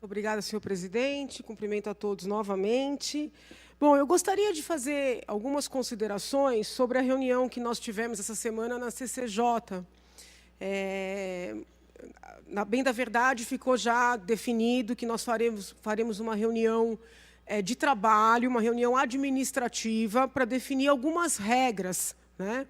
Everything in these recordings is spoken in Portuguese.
Obrigada, senhor presidente. Cumprimento a todos novamente. Bom, eu gostaria de fazer algumas considerações sobre a reunião que nós tivemos essa semana na CCJ. Bem da verdade, ficou já definido que nós faremos uma reunião de trabalho, uma reunião administrativa, para definir algumas regras, né?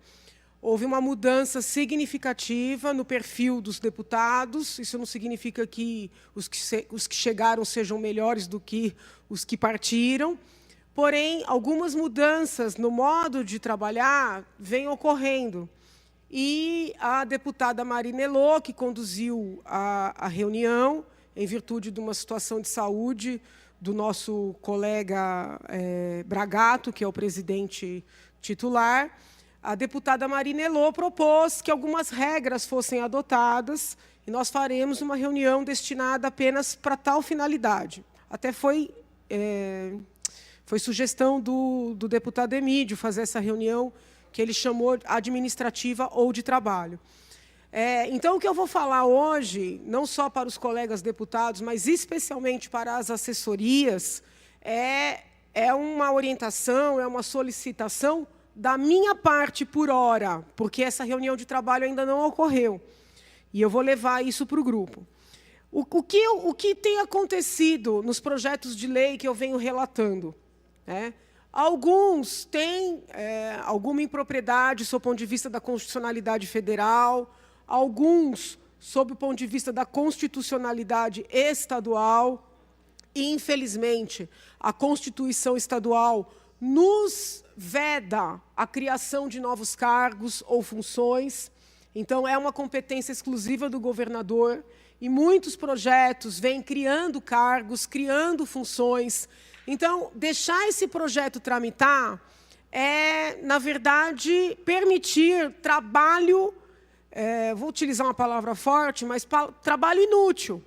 Houve uma mudança significativa no perfil dos deputados. Isso não significa que os que chegaram sejam melhores do que os que partiram. Porém, algumas mudanças no modo de trabalhar vêm ocorrendo. E a deputada Marinello, que conduziu a reunião, em virtude de uma situação de saúde do nosso colega Bragato, que é o presidente titular, a deputada Marinello propôs que algumas regras fossem adotadas e nós faremos uma reunião destinada apenas para tal finalidade. Até foi sugestão do deputado Emídio fazer essa reunião que ele chamou administrativa ou de trabalho. Então, o que eu vou falar hoje, não só para os colegas deputados, mas especialmente para as assessorias, é uma orientação, é uma solicitação da minha parte por hora, porque essa reunião de trabalho ainda não ocorreu. E eu vou levar isso para o grupo. O que tem acontecido nos projetos de lei que eu venho relatando? Alguns têm alguma impropriedade sob o ponto de vista da constitucionalidade federal, alguns sob o ponto de vista da constitucionalidade estadual, e, infelizmente, a Constituição estadual nos veda a criação de novos cargos ou funções. Então, é uma competência exclusiva do governador, e muitos projetos vêm criando cargos, criando funções. Então, deixar esse projeto tramitar é, na verdade, permitir trabalho, vou utilizar uma palavra forte, mas trabalho inútil.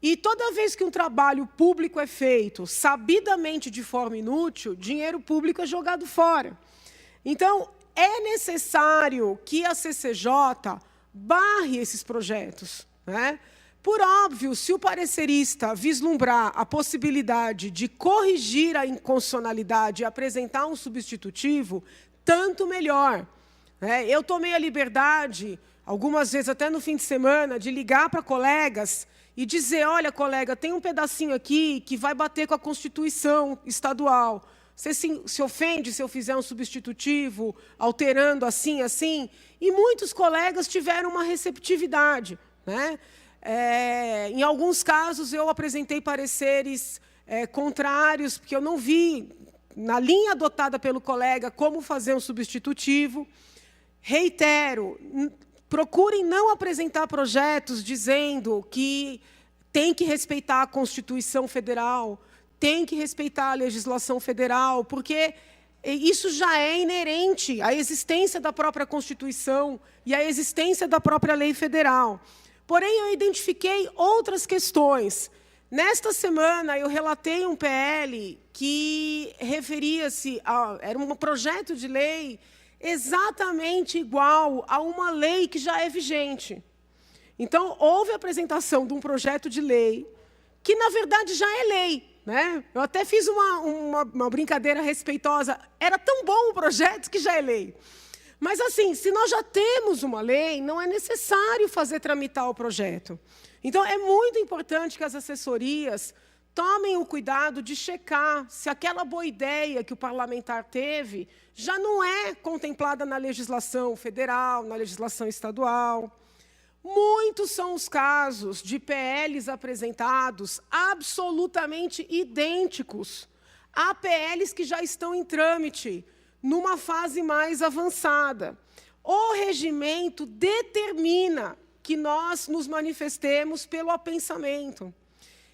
E toda vez que um trabalho público é feito sabidamente de forma inútil, dinheiro público é jogado fora. Então, é necessário que a CCJ barre esses projetos, né? Por óbvio, se o parecerista vislumbrar a possibilidade de corrigir a inconstitucionalidade e apresentar um substitutivo, tanto melhor. Eu tomei a liberdade, algumas vezes até no fim de semana, de ligar para colegas e dizer, olha, colega, tem um pedacinho aqui que vai bater com a Constituição estadual. Você se ofende se eu fizer um substitutivo, alterando assim, assim? E muitos colegas tiveram uma receptividade, né? Em alguns casos, eu apresentei pareceres contrários, porque eu não vi, na linha adotada pelo colega, como fazer um substitutivo. Reitero, procurem não apresentar projetos dizendo que tem que respeitar a Constituição Federal, tem que respeitar a legislação federal, porque isso já é inerente à existência da própria Constituição e à existência da própria lei federal. Porém, eu identifiquei outras questões. Nesta semana, eu relatei um PL que referia-se era um projeto de lei exatamente igual a uma lei que já é vigente. Então, houve a apresentação de um projeto de lei que, na verdade, já é lei, né? Eu até fiz uma brincadeira respeitosa. Era tão bom o projeto que já é lei. Mas, assim, se nós já temos uma lei, não é necessário fazer tramitar o projeto. Então, é muito importante que as assessorias tomem o cuidado de checar se aquela boa ideia que o parlamentar teve já não é contemplada na legislação federal, na legislação estadual. Muitos são os casos de PLs apresentados absolutamente idênticos a PLs que já estão em trâmite, numa fase mais avançada. O regimento determina que nós nos manifestemos pelo apensamento.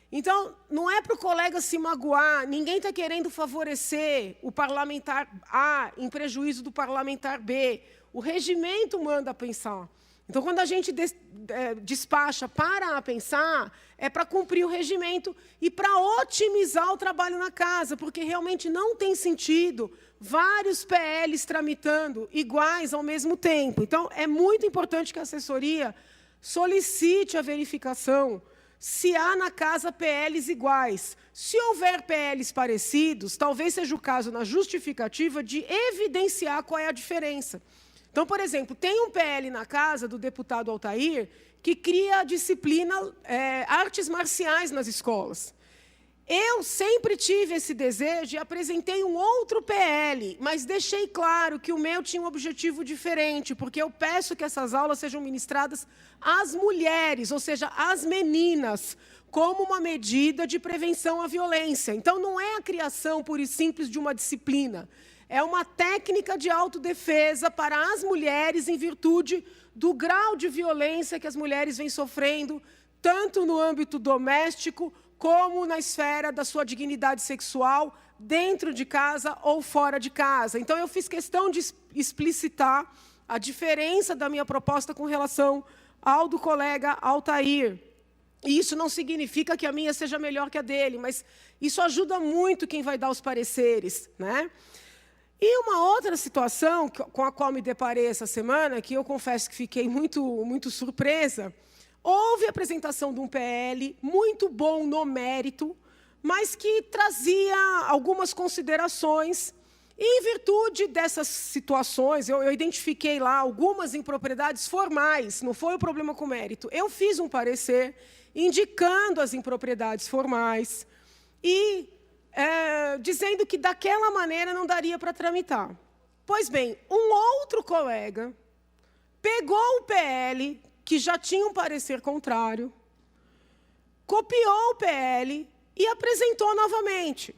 Então, não é para o colega se magoar, ninguém está querendo favorecer o parlamentar A em prejuízo do parlamentar B. O regimento manda pensar. Então, quando a gente despacha para pensar, é para cumprir o regimento e para otimizar o trabalho na casa, porque realmente não tem sentido vários PLs tramitando iguais ao mesmo tempo. Então, é muito importante que a assessoria solicite a verificação se há na casa PLs iguais. Se houver PLs parecidos, talvez seja o caso na justificativa de evidenciar qual é a diferença. Então, por exemplo, tem um PL na casa do deputado Altair que cria a disciplina artes marciais nas escolas. Eu sempre tive esse desejo e apresentei um outro PL, mas deixei claro que o meu tinha um objetivo diferente, porque eu peço que essas aulas sejam ministradas às mulheres, ou seja, às meninas, como uma medida de prevenção à violência. Então, não é a criação pura e simples de uma disciplina, é uma técnica de autodefesa para as mulheres em virtude do grau de violência que as mulheres vêm sofrendo, tanto no âmbito doméstico, como na esfera da sua dignidade sexual, dentro de casa ou fora de casa. Então, eu fiz questão de explicitar a diferença da minha proposta com relação ao do colega Altair. E isso não significa que a minha seja melhor que a dele, mas isso ajuda muito quem vai dar os pareceres, né? E uma outra situação com a qual me deparei essa semana, que eu confesso que fiquei muito surpresa, houve a apresentação de um PL muito bom no mérito, mas que trazia algumas considerações. E, em virtude dessas situações, eu identifiquei lá algumas impropriedades formais, não foi o problema com o mérito. Eu fiz um parecer indicando as impropriedades formais e dizendo que daquela maneira não daria para tramitar. Pois bem, um outro colega pegou o PL, que já tinha um parecer contrário, copiou o PL e apresentou novamente.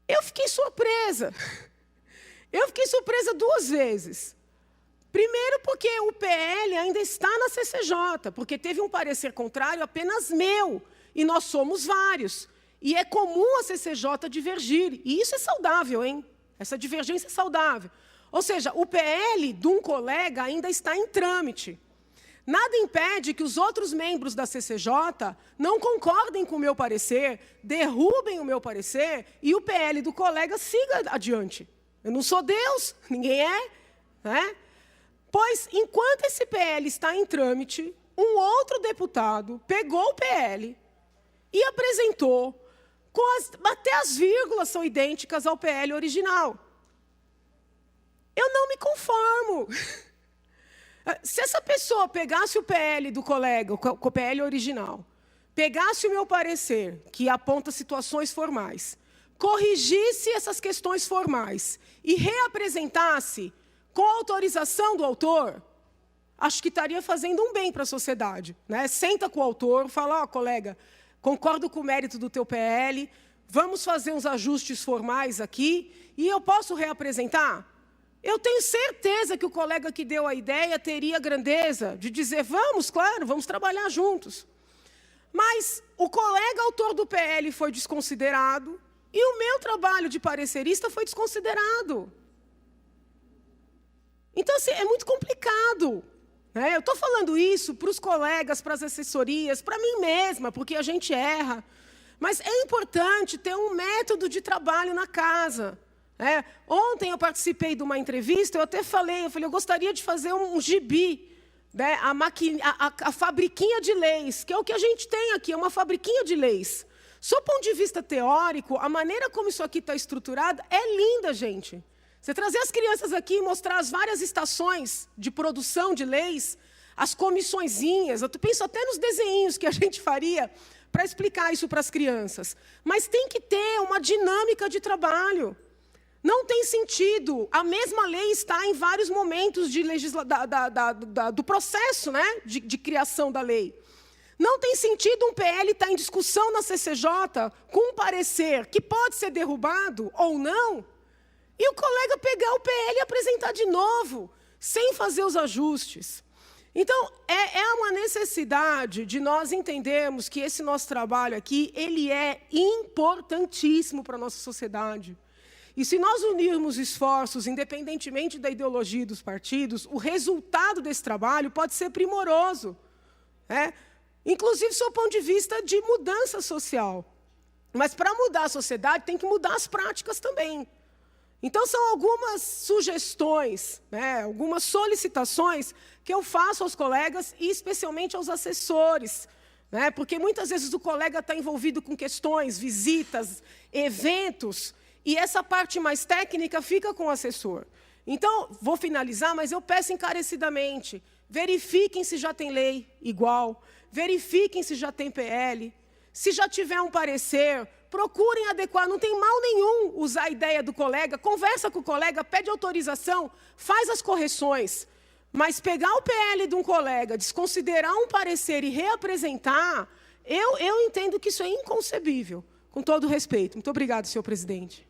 Eu fiquei surpresa. Eu fiquei surpresa duas vezes. Primeiro porque o PL ainda está na CCJ, porque teve um parecer contrário apenas meu, e nós somos vários. E é comum a CCJ divergir, e isso é saudável, hein? Essa divergência é saudável. Ou seja, o PL de um colega ainda está em trâmite. Nada impede que os outros membros da CCJ não concordem com o meu parecer, derrubem o meu parecer e o PL do colega siga adiante. Eu não sou Deus, ninguém é, né? Pois, enquanto esse PL está em trâmite, um outro deputado pegou o PL e apresentou, até as vírgulas são idênticas ao PL original. Eu não me conformo. Se essa pessoa pegasse o PL do colega, o PL original, pegasse o meu parecer, que aponta situações formais, corrigisse essas questões formais e reapresentasse com autorização do autor, acho que estaria fazendo um bem para a sociedade, né? Senta com o autor, fala, colega, concordo com o mérito do teu PL, vamos fazer uns ajustes formais aqui e eu posso reapresentar? Eu tenho certeza que o colega que deu a ideia teria a grandeza de dizer, vamos, claro, vamos trabalhar juntos. Mas o colega autor do PL foi desconsiderado e o meu trabalho de parecerista foi desconsiderado. Então, assim, é muito complicado, né? Eu estou falando isso para os colegas, para as assessorias, para mim mesma, porque a gente erra. Mas é importante ter um método de trabalho na casa. Ontem eu participei de uma entrevista, eu até falei, eu gostaria de fazer um gibi, né, a fabriquinha de leis, que é o que a gente tem aqui, é uma fabriquinha de leis. Sob ponto de vista teórico, a maneira como isso aqui está estruturado é linda, gente. Você trazer as crianças aqui e mostrar as várias estações de produção de leis, as comissõezinhas, eu penso até nos desenhinhos que a gente faria para explicar isso para as crianças. Mas tem que ter uma dinâmica de trabalho. Não tem sentido. A mesma lei está em vários momentos do processo, né, de criação da lei. Não tem sentido um PL estar em discussão na CCJ com um parecer que pode ser derrubado ou não, e o colega pegar o PL e apresentar de novo, sem fazer os ajustes. Então, é uma necessidade de nós entendermos que esse nosso trabalho aqui, ele é importantíssimo para a nossa sociedade. E se nós unirmos esforços, independentemente da ideologia dos partidos, o resultado desse trabalho pode ser primoroso, né? Inclusive, do ponto de vista de mudança social. Mas, para mudar a sociedade, tem que mudar as práticas também. Então, são algumas sugestões, né, algumas solicitações que eu faço aos colegas e especialmente aos assessores, né, porque muitas vezes o colega está envolvido com questões, visitas, eventos, e essa parte mais técnica fica com o assessor. Então, vou finalizar, mas eu peço encarecidamente, verifiquem se já tem lei igual, verifiquem se já tem PL, se já tiver um parecer, procurem adequar, não tem mal nenhum usar a ideia do colega, conversa com o colega, pede autorização, faz as correções. Mas pegar o PL de um colega, desconsiderar um parecer e reapresentar, eu entendo que isso é inconcebível, com todo respeito. Muito obrigada, senhor presidente.